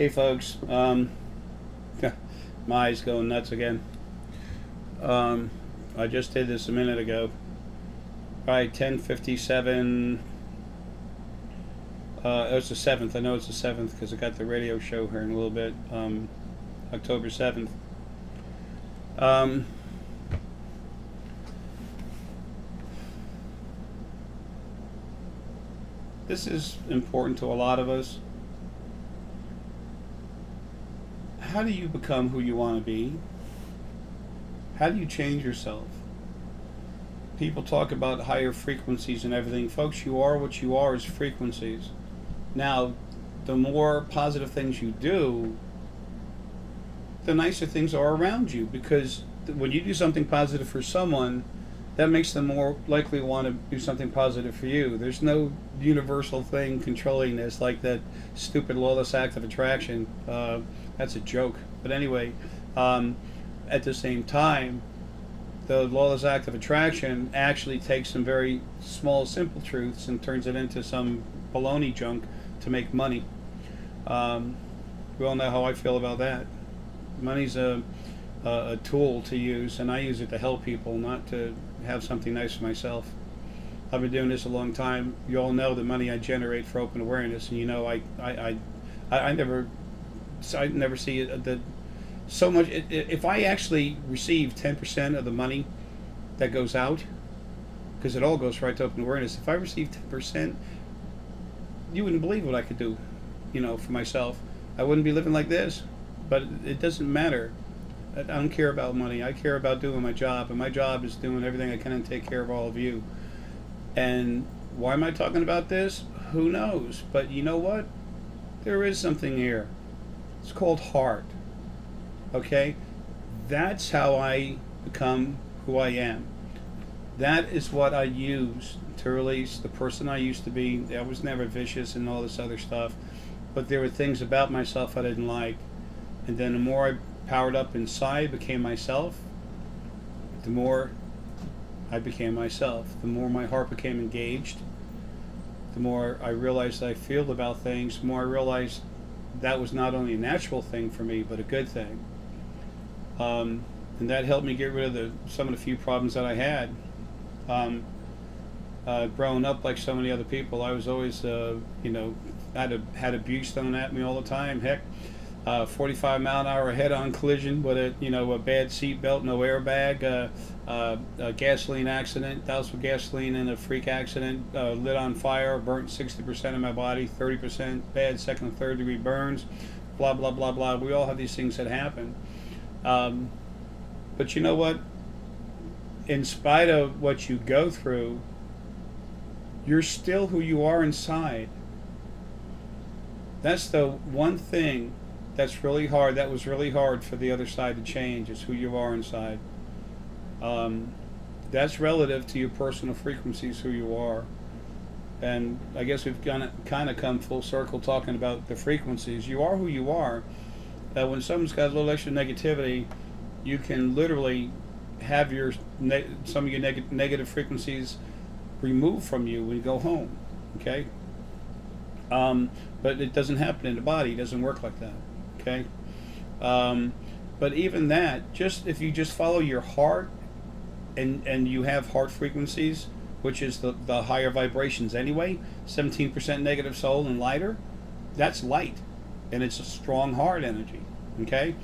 Hey folks, my eyes going nuts again. I just did this a minute ago. By 10:57. It's the 7th. I know it's the 7th because I got the radio show here in a little bit. October 7th. Um, this is important to a lot of us. How do you become who you want to be? How do you change yourself? People talk about higher frequencies and everything. Folks, you are what you are is frequencies. Now, the more positive things you do, the nicer things are around you, because when you do something positive for someone, that makes them more likely to want to do something positive for you. There's no universal thing controlling this, like that stupid lawless act of attraction. That's a joke. But anyway, at the same time, the lawless act of attraction actually takes some very small, simple truths and turns it into some baloney junk to make money. We all know how I feel about that. Money's a tool to use, and I use it to help people, not to have something nice for myself. I've been doing this a long time. You all know the money I generate for open awareness, and you know I never see it that so much. If I actually receive 10% of the money that goes out, because it all goes right to open awareness. If I receive 10%, you wouldn't believe what I could do, for myself. I wouldn't be living like this. But it doesn't matter. I don't care about money. I care about doing my job, and my job is doing everything I can to take care of all of you. And why am I talking about this? Who knows? But you know what? There is something here. It's called heart. Okay? That's how I become who I am. That is what I use to release the person I used to be. I was never vicious and all this other stuff. But there were things about myself I didn't like. And then the more I powered up inside, became myself, the more I became myself. The more my heart became engaged, the more I realized I feel about things, the more I realized that was not only a natural thing for me, but a good thing. And that helped me get rid of some of the few problems that I had. Growing up like so many other people, I was always, had abuse thrown at me all the time. Heck, 45-mile-an-hour head-on collision with a bad seat belt, no airbag, a gasoline accident, doused with gasoline in a freak accident, lit on fire, burnt 60% of my body, 30% bad second and third degree burns, blah, blah, blah, blah. We all have these things that happen. But you know what? In spite of what you go through, you're still who you are inside. That's the one thing that's really hard. That was really hard for the other side to change. Is who you are inside. That's relative to your personal frequencies, who you are. And I guess we've kind of come full circle talking about the frequencies. You are who you are. When someone's got a little extra negativity, you can literally have some of your negative frequencies removed from you when you go home. Okay. But it doesn't happen in the body. It doesn't work like that. Okay. But even that, just if you just follow your heart, and you have heart frequencies, which is the higher vibrations anyway, 17% negative soul and lighter, that's light, and it's a strong heart energy. Okay.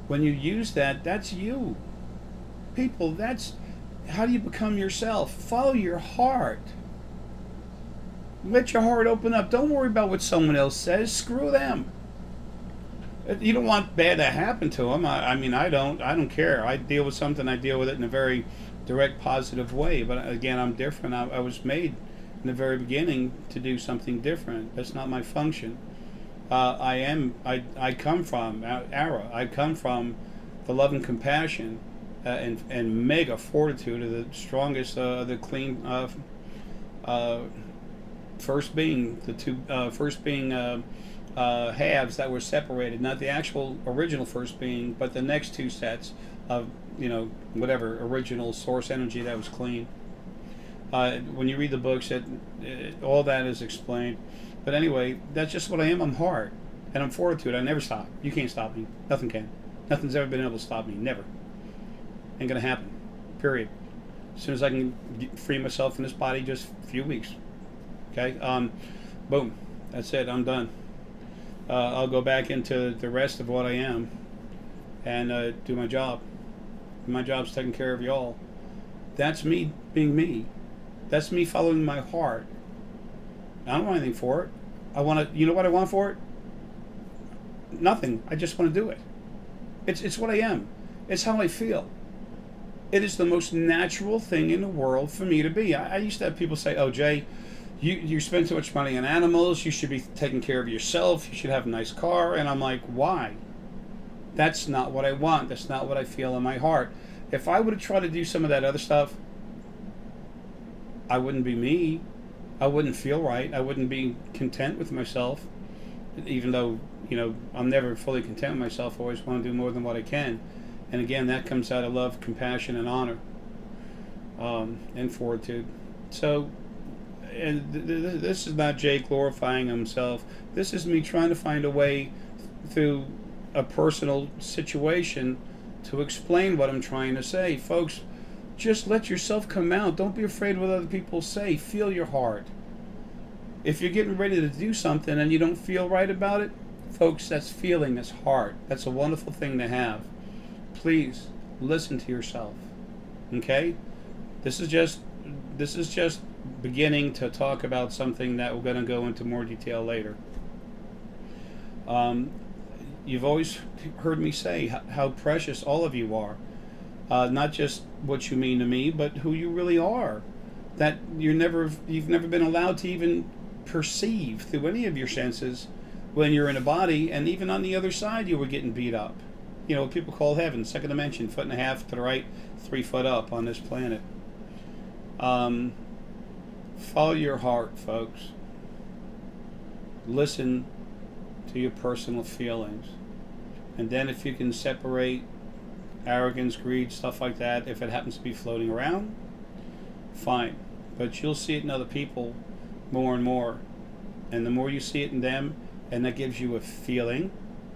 When you use that, that's you. People, that's how do you become yourself? Follow your heart. Let your heart open up. Don't worry about what someone else says. Screw them. You don't want bad to happen to them. I mean, I don't care. I deal with something. I deal with it in a very direct, positive way. But again, I'm different. I was made in the very beginning to do something different. That's not my function. I come from Ara. I come from the love and compassion and mega fortitude of the strongest, the clean first being, the two first being halves that were separated, not the actual original first being, but the next two sets of whatever original source energy that was clean. When you read the books, all that is explained. But anyway, that's just what I am. I'm heart. And I'm fortitude. I never stop. You can't stop me. Nothing can. Nothing's ever been able to stop me. Never. Ain't gonna happen. Period. As soon as I can free myself from this body, just a few weeks. Okay? Boom. That's it. I'm done. I'll go back into the rest of what I am and do my job. My job's taking care of y'all. That's me being me. That's me following my heart. I don't want anything for it. I want to. You know what I want for it? Nothing. I just want to do it. It's what I am. It's how I feel. It is the most natural thing in the world for me to be. I used to have people say, "Oh, Jay, you spend too much money on animals. You should be taking care of yourself. You should have a nice car." And I'm like, why? That's not what I want. That's not what I feel in my heart. If I would have tried to do some of that other stuff, I wouldn't be me. I wouldn't feel right. I wouldn't be content with myself. Even though, I'm never fully content with myself. I always want to do more than what I can. And again, that comes out of love, compassion, and honor, and fortitude. So, and this is not Jay glorifying himself. This is me trying to find a way through a personal situation to explain what I'm trying to say. Folks, just let yourself come out. Don't be afraid of what other people say. Feel your heart. If you're getting ready to do something and you don't feel right about it, folks, that's feeling, that's heart. That's a wonderful thing to have. Please listen to yourself. Okay? This is just beginning to talk about something that we're going to go into more detail later. You've always heard me say how precious all of you are. Not just what you mean to me, but who you really are. That you've never been allowed to even perceive through any of your senses when you're in a body, and even on the other side you were getting beat up. What people call heaven, second dimension, 1.5 feet to the right, 3 foot up on this planet. Follow your heart, folks. Listen to your personal feelings. And then if you can separate arrogance, greed, stuff like that, if it happens to be floating around, fine. But you'll see it in other people more and more. And the more you see it in them, and that gives you a feeling,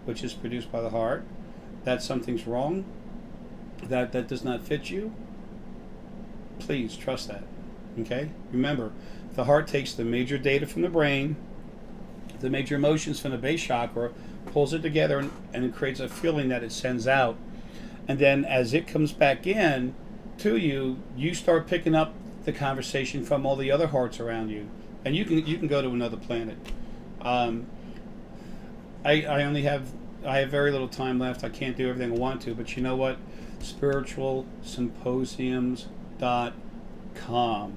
which is produced by the heart, that something's wrong, that does not fit you, please trust that. Okay? Remember, the heart takes the major data from the brain, the major emotions from the base chakra, pulls it together, and it creates a feeling that it sends out. And then as it comes back in to you, you start picking up the conversation from all the other hearts around you. And you can go to another planet. I have very little time left. I can't do everything I want to, but you know what? spiritualsymposiums.com.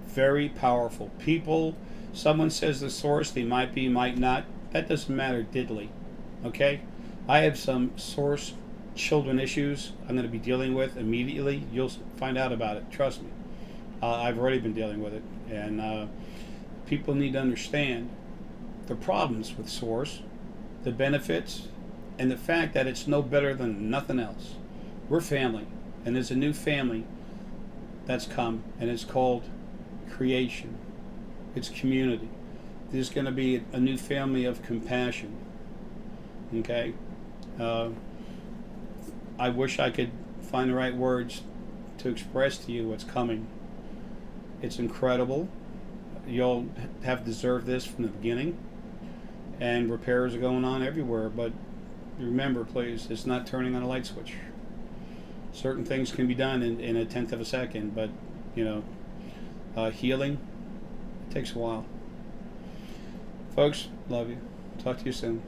Very powerful people. Someone says the source, they might be, might not. That doesn't matter diddly. Okay? I have some source children issues I'm going to be dealing with immediately. You'll find out about it. Trust me. I've already been dealing with it. And people need to understand the problems with source, the benefits, and the fact that it's no better than nothing else. We're family, and there's a new family that's come, and it's called creation. It's community. There's going to be a new family of compassion. Okay? I wish I could find the right words to express to you what's coming. It's incredible. You'll have deserved this from the beginning. And repairs are going on everywhere, but remember, please, it's not turning on a light switch. Certain things can be done in a tenth of a second, but, healing, it takes a while. Folks, love you. Talk to you soon.